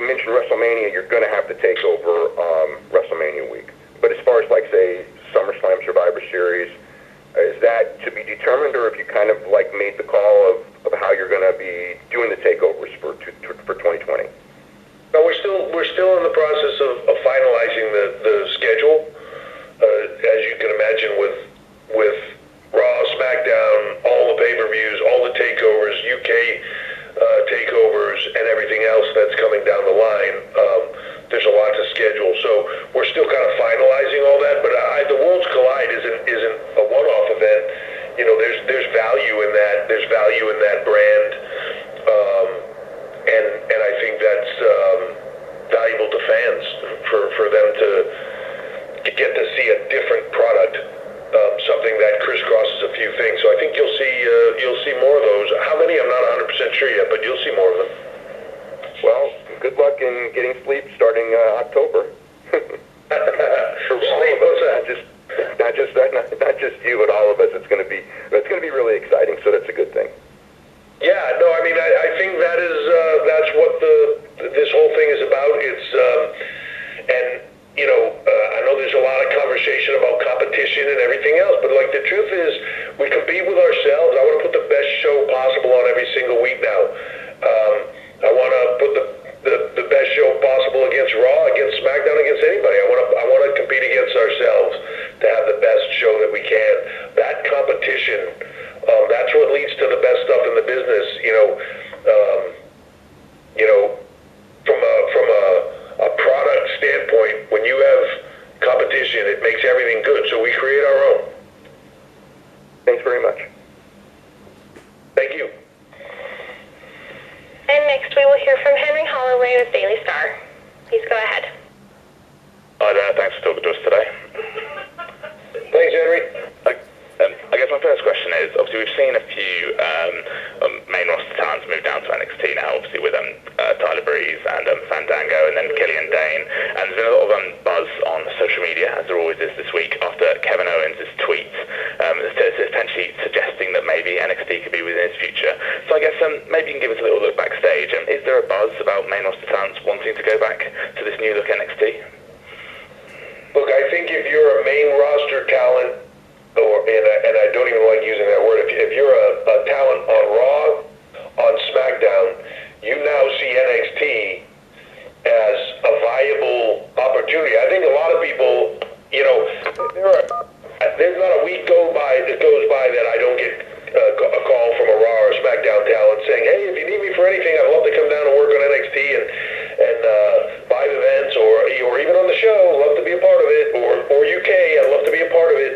mentioned WrestleMania, you're going to have to take over WrestleMania week. But as far as, like, say, SummerSlam Survivor Series, is that to be determined, or have you kind of, like, made the call of how you're going to be doing the takeovers for 2020? No, we're still in the process of finalizing the schedule. As you can imagine, with Raw, SmackDown, all the pay-per-views, all the takeovers, UK takeovers, and everything else that's coming down the line, there's a lot to schedule. So we're still kind of finalizing all that. But the Worlds Collide isn't a one-off event. You know, there's value in that. There's value in that brand, and I think that's valuable to fans for them to get to see a different product, something that crisscrosses a few things. So I think you'll see more of those. How many? I'm not 100% sure yet, but you'll see more of them. Well, good luck in getting sleep starting October. Sleep? What's that? Not just you, but all of us. It's going to be really exciting. So that's a good thing. Yeah, no, I mean, I think that's what this whole thing is about. It's and you know, I know there's a lot of conversation about competition and everything else, but like the truth is, we compete with ourselves. I want to put the best show possible on every single week now. I want to put the best show possible against Raw, against SmackDown, against anybody. I want to compete against ourselves to have the best show that we can. That competition, that's what leads to the best stuff in the business. From a product standpoint, when you have competition, it makes everything good. So we create our own. Thanks very much. Thank you. And next we will hear from Henry Holloway with Daily Star. Please go ahead. Hi there, thanks for talking to us today. Thanks, Henry. I guess my first question is, obviously we've seen a few main roster talents move down to NXT now, obviously with Tyler Breeze and Fandango and then Killian Dane, and there's been a lot of buzz on social media, as there always is this week, after Kevin Owens' tweet essentially suggesting that maybe NXT could be within his future. So I guess maybe you can give us a little look backstage. Is there a buzz about main roster talents wanting to go back to this new look NXT? Look, I think if you're a main roster talent, and I don't even like using that word, if you're a talent on Raw, on SmackDown, you now see NXT as a viable opportunity. I think a lot of people, there's not a week goes by that I don't get a call from a Raw or SmackDown talent saying, hey, if you need me for anything, I'd love to come down and work on NXT and 5 events or even on the show, I'd love to be a part of it, or UK, I'd love to be a part of it.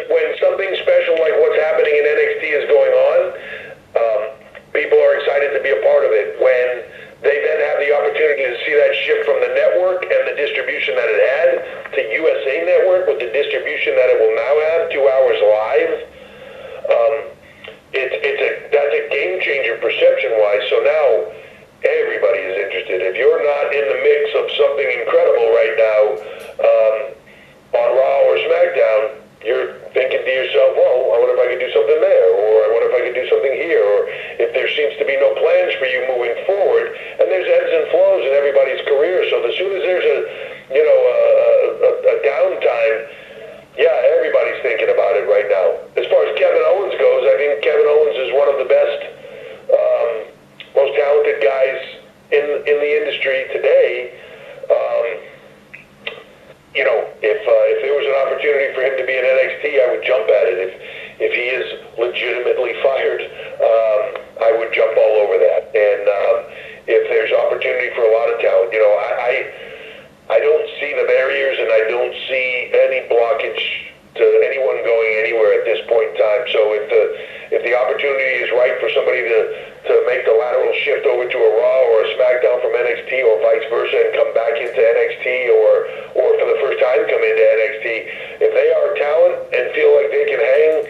When something special like what's happening in NXT is going on, people are excited to be a part of it. When they then have the opportunity to see that shift from the network and the distribution that it had to USA Network with the distribution that it will now have, 2 hours live, that's a game changer perception-wise. So now everybody is interested. If you're not in the mix of something incredible right now on Raw or SmackDown, you're thinking to yourself, well, I wonder if I could do something there, or I wonder if I could do something here, or if there seems to be no plans for you moving forward. And there's ebbs and flows in everybody's career. So as soon as there's a downtime, yeah, everybody's thinking about it right now. As far as Kevin Owens goes, I think Kevin Owens is one of the best, most talented guys in the industry today. If there was an opportunity for him to be in NXT, I would jump at it. If he is legitimately fired, I would jump all over that. And if there's opportunity for a lot of talent, I don't see the barriers, and I don't see any blockage to anyone going anywhere at this point in time. So if the opportunity is right for somebody to make the lateral shift over to a Raw or a SmackDown from NXT or vice versa and come back into NXT or for the first time come into NXT, if they are talent and feel like they can hang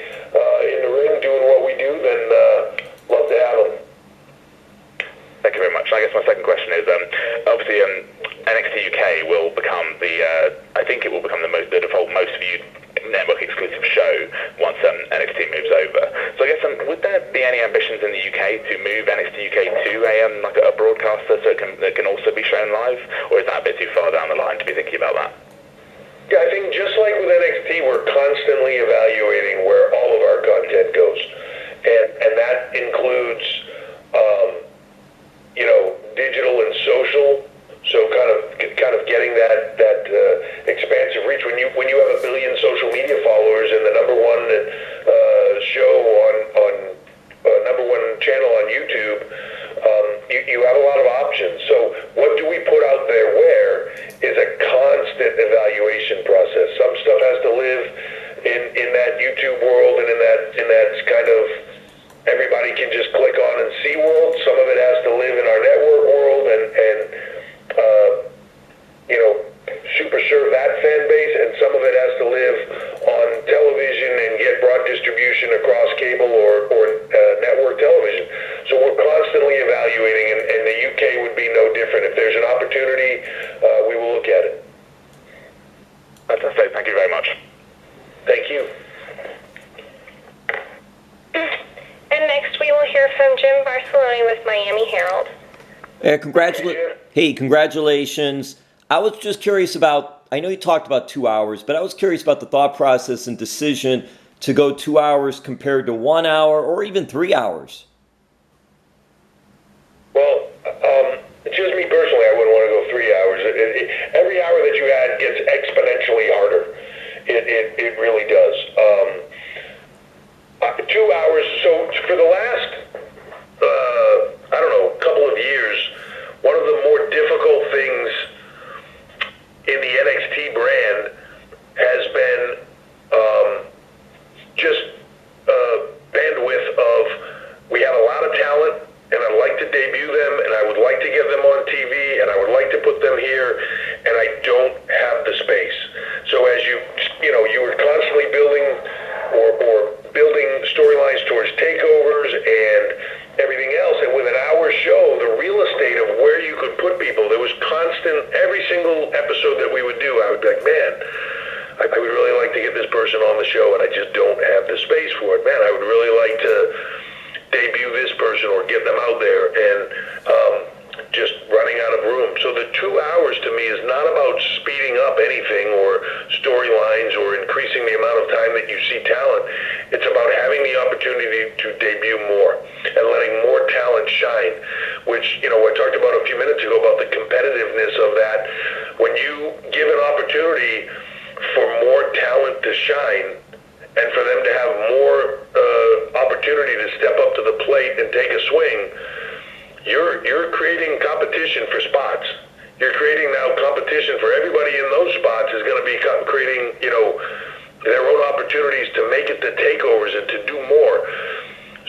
in the ring doing what we do, then love to have them. Thank you very much. I guess my second question is, obviously NXT UK will become I think it will become the default most network exclusive show once NXT moves over. So I guess would there be any ambitions in the UK to move NXT UK to a broadcaster so it can also be shown live, or is that a bit too far down the line to be thinking about that? Yeah, I think just like with NXT, we're constantly evaluating where all of our content goes, and that includes digital and social. So kind of getting that expansive reach. When you have 1 billion social media followers and the number one show on number one channel on YouTube, you have a lot of options. So what do we put out there where is a constant evaluation process. Some stuff has to live in that YouTube world and in that kind of everybody can just click on and see world. Some of it has to live in our network world and super serve that fan base, and some of it has to live on television and get broad distribution across cable or network television. So we're constantly evaluating, and the UK would be no different. If there's an opportunity, we will look at it. Fantastic. Thank you very much. Thank you. And next we will hear from Jim Barcelona with Miami Herald. Congratulations. I was just curious about, I know you talked about 2 hours, but I was curious about the thought process and decision to go 2 hours compared to 1 hour or even 3 hours. Well, just me personally, I wouldn't want to go 3 hours. Every hour that you add gets exponentially harder. It really does. 2 hours, so for the last, couple of years, one of the more difficult things in the NXT brand has been just bandwidth of, we have a lot of talent, and I'd like to debut them, and I would like to get them on TV, and I would like to put them here, and I don't have the space. So as you were constantly building or building storylines towards takeovers and everything else, and with an hour show, the real estate of where you could put people, there was constant, every single episode that we would do, I would be like, man, I would really like to get this person on the show, and I just don't have the space for it. Man, I would really like to debut this person or get them out there, and just running out of room. So the 2 hours to me is not about speeding up anything or storylines or increasing the amount of time that you see talent. It's about having the opportunity to debut more and letting more talent shine, which, I talked about a few minutes ago about the competitiveness of that. When you give an opportunity for more talent to shine and for them to have more opportunity to step up to the plate and take a swing, you're creating competition for spots. You're creating now competition for everybody in those spots is going to be creating, their own opportunities to make it to takeovers and to do more.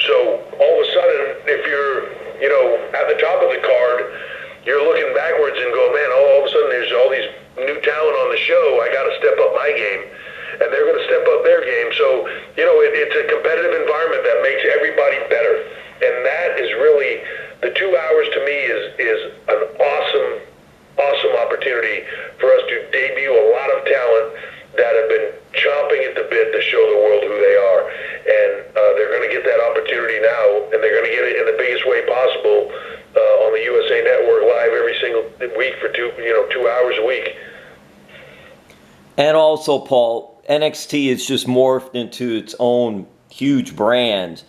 So all of a sudden, if you're, at the top of the card, you're looking backwards and go, man, all of a sudden there's all these new talent on the show. I got to step up my game. And they're going to step up their game. So, it's a competitive environment that makes everybody better. And that is really, the 2 hours to me is an awesome opportunity for us to debut a lot of talent that have been chomping at the bit to show the world who they are. And they're going to get that opportunity now, and they're going to get it in the biggest way possible on the USA Network live every single week for 2 hours a week. And also, Paul, NXT is just morphed into its own huge brand.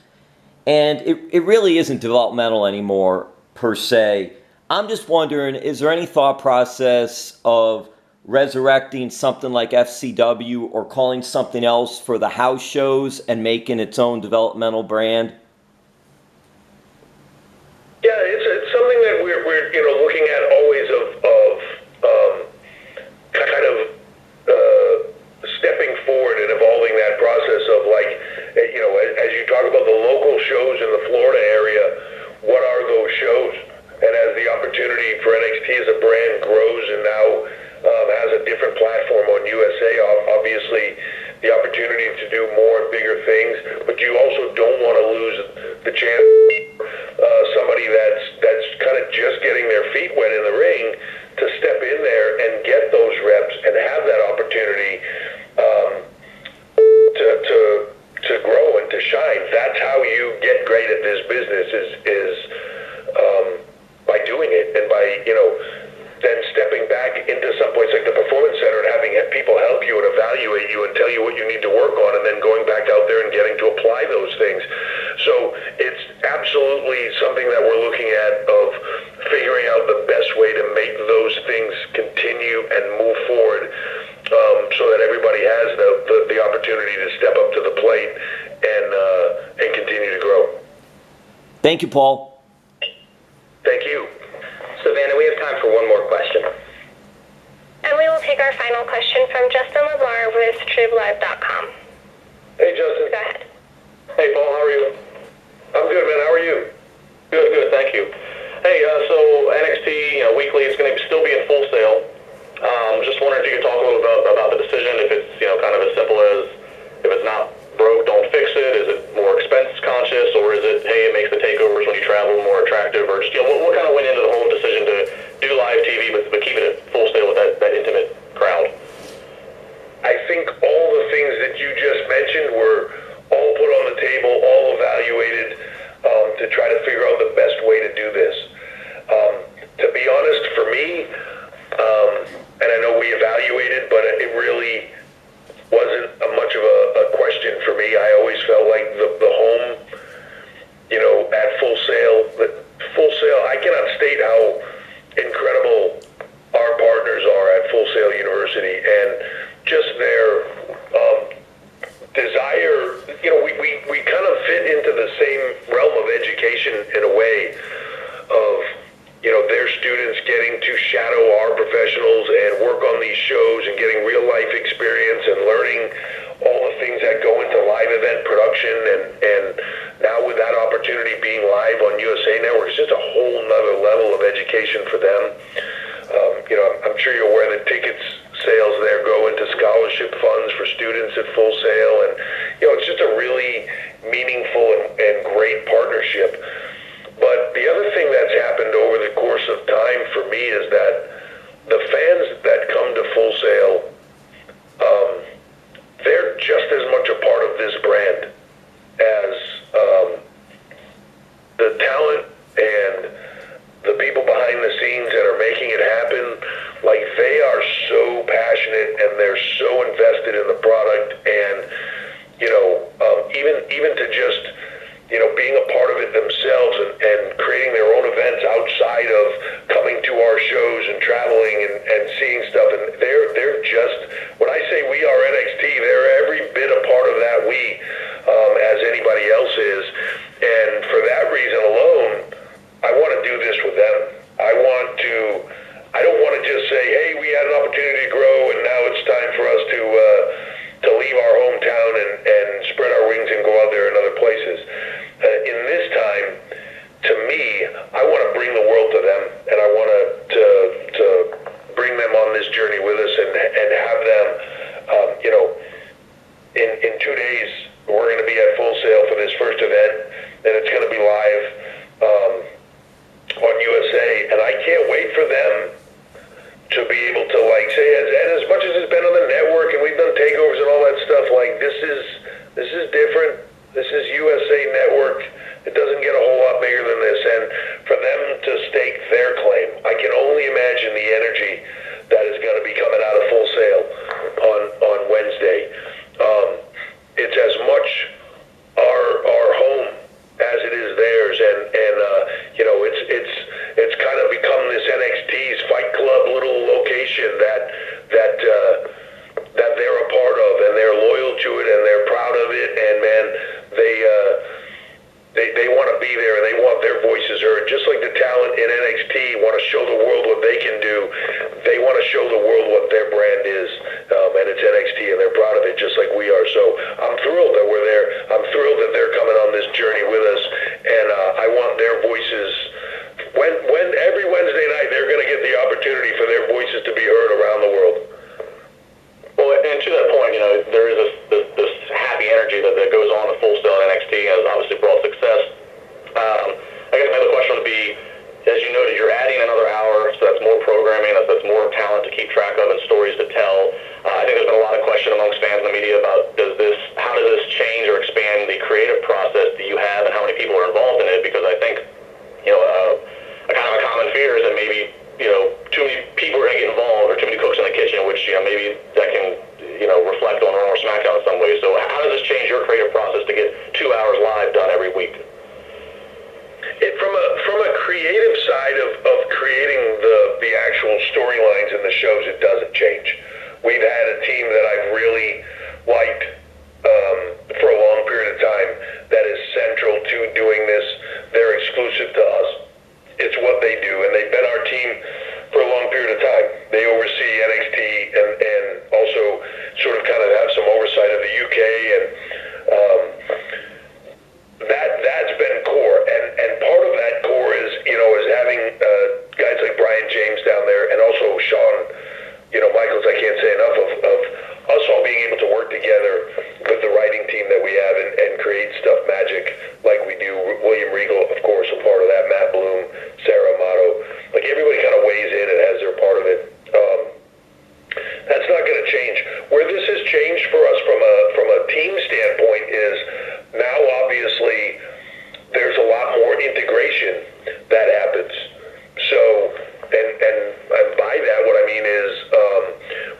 And it really isn't developmental anymore, per se. I'm just wondering, is there any thought process of resurrecting something like FCW or calling something else for the house shows and making its own developmental brand? Yeah, it's something that we're looking at always of kind of stepping forward and evolving that process of as you talk about the local shows in the Florida area, what are those shows? And as the opportunity for NXT as a brand grows and now has a different platform on USA, obviously the opportunity to do more and bigger things, but you also don't want to lose definitely something that we're looking at of figuring out the best way to make those things continue and move forward, so that everybody has the opportunity to step up to the plate and continue to grow. Thank you, Paul. Thank you. Savannah, we have time for one more question. And we will take our final question from Justin LeBar with TribeLive.com. Hey, Justin. Go ahead. Hey, Paul, how are you? I'm good, man. How are you? Good, thank you. Hey, so NXT, weekly is going to still be in Full Sail. Just wondering if you could talk a little bit about the decision, if it's, kind of as simple as if it's not broke, don't fix it. Is it more expense conscious, or is it, hey, it makes the takeovers when you travel more attractive, or just, what kind of went into the whole decision to do live TV but keep it at Full Sail with that intimate crowd? I think all the things that you just mentioned were all put on the table, all evaluated to try to figure out the best way to do this. To be honest, for me, and I know we evaluated, but it really wasn't much of a question for me. I always felt like the home, at Full Sail, I cannot state how incredible our partners are at Full Sail University, and just their desire, we kind of fit into the same realm of education in a way of, their students getting to shadow our professionals and work on these shows and getting real life experience and learning all the things that go into live event production, and now with that opportunity being live on USA Network, it's just a whole nother level of education for them. I'm sure you're aware that tickets sales there go into scholarship funds for students at Full Sail, and it's just a really meaningful and great partnership. But the other thing that's happened over the course of time for me is that the fans that come to Full Sail, they're just as much a part of this brand as the talent and the people behind the scenes that are making it happen. Like, they are so passionate and they're so invested in the product, and even to just being a part of it themselves and creating their own events outside of coming to our shows and traveling and seeing stuff. And they're just, when I say we are NXT, they're every bit a part of that we, as anybody else is. And for that reason alone, I want to do this with them. I don't want to just say, hey, we had an opportunity to grow and now it's time for us to leave our hometown and spread our wings and go out there in other places. In this time, to me, I want to bring the world to them, and I want to bring them on this journey with us and have them, in 2 days, we're going to be at Full Sail for this first event, and it's going to be live on USA, and I can't wait for them to be able to say, and as much as it's been on the network and we've done takeovers and all that stuff, this is different. This is USA Network. It doesn't get a whole lot bigger than this, and for them to stake their claim, I can only imagine the energy that is going to be coming out of Full Sail on Wednesday. It's as much our home as it is theirs, and it's kind of become this NXT's Fight Club little location that they're a part of, and they're loyal to it, and they're proud of it, and man, they want to be there, and they want their voices heard. Just like the talent in NXT want to show the world what they can do, they want to show the world what their brand is, and it's NXT, and they're proud of it just like we are. So I'm thrilled that we're there. I'm thrilled that they're coming on this journey with us, and I want their voices. When every Wednesday night, they're going to get the opportunity for their voices to be heard around the world. Well, and to that point, there is this happy energy that goes on at Full Sail and NXT, and has obviously brought success. I guess my other question would be, as you noted, you're adding another hour, so that's more programming, that's more talent to keep track of and stories to tell. I think there's been a lot of question amongst fans in the media about how does this change or expand the creative process that you have and how many people are involved in it, because I think, creative side of creating the actual storylines in the shows, it doesn't change. We've had a team that I've really liked for a long period of time that is central to doing this. They're exclusive to us. It's what they do, and they've been our team for a long period of time. They oversee NXT and also sort of kind of have some oversight of the UK, and that's been core. And part of that core is having guys like Brian James down there, and also Shawn, Michaels. I can't say enough of us all being able to work together with the writing team that we have and create stuff magic like we do. William Regal, of course, a part of that. Matt Bloom, Sarah Amato, like everybody kind of weighs in and has their part of it. That's not going to change. Where this has changed for us from a team standpoint is now obviously there's a lot more integration that happens. So, and by that what I mean is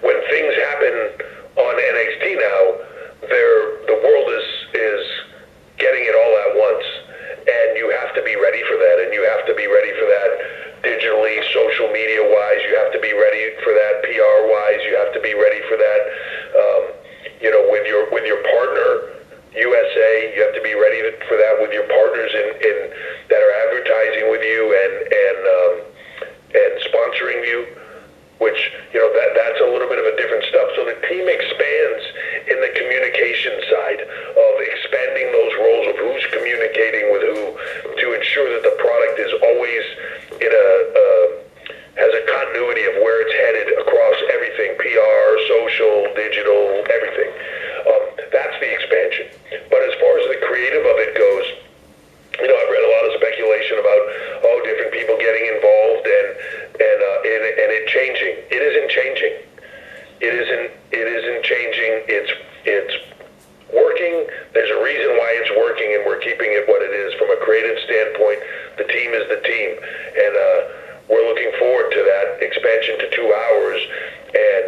when things happen on NXT now, the world is getting it all at once, and you have to be ready for that, and you have to be ready for that digitally, social media wise. You have to be ready for that PR wise. You have to be ready for that with your partner USA. You have to be ready for that with your partners in that are advertising with you and sponsoring you, which that's a little bit of a different stuff. So the team expands in the communication side of expanding those roles of who's communicating with who to ensure that the product is always has a continuity of where it's headed across everything: PR, social, digital, everything. That's the expansion. But as far as the creative of it goes, I've read a lot of speculation about different people getting involved and it changing. It isn't changing. It isn't changing. It's working. There's a reason why it's working, and we're keeping it what it is. From a creative standpoint, the team is the team, and we're looking forward to that expansion to 2 hours. And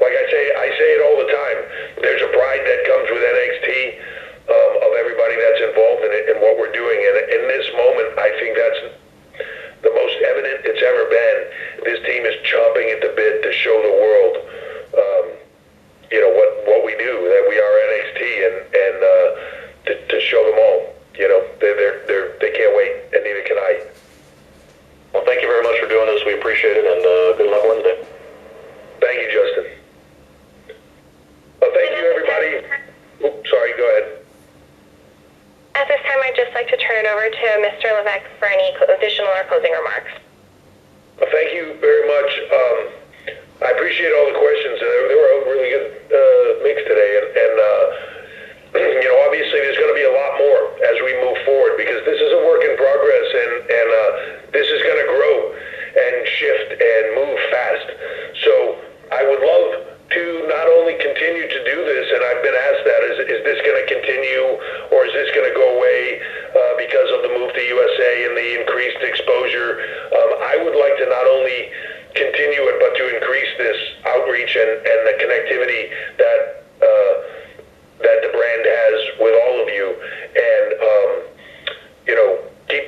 like I say it all the time. There's a pride that comes with NXT of everybody that's involved in it and what we're doing. And in this moment, I think that's the most evident it's ever been. This team is chomping at the bit to show the world, what we do, that we are NXT, and to show them all. They can't wait, and neither can I. Well, thank you very much for doing this. We appreciate it, and good luck Wednesday. Thank you, Justin. Well, thank you, everybody. Oops, sorry, go ahead. At this time, I'd just like to turn it over to Mr. Levesque for any additional or closing remarks. Well, thank you very much. I appreciate all the questions. They were a really good mix today, and obviously there's going to be a lot more as we move forward, because this is a work in progress, and this is going to grow and shift and move fast. So I would love to not only continue to do this, and I've been asked that, is this going to continue, or is this going to go away because of the move to USA and the increased exposure? I would like to not only continue it, but to increase this outreach and the connectivity that the brand has with all of you, and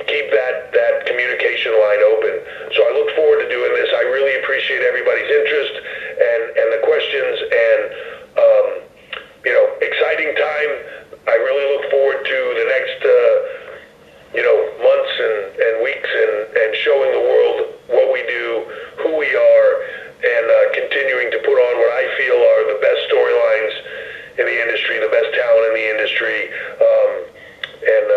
keep that communication line open. So I look forward to doing this. I really appreciate everybody's interest and the questions, and exciting time. I really look forward to the next months and weeks and showing the world what we do, who we are, and continuing to put on what I feel are the best storylines in the industry, the best talent in the industry, and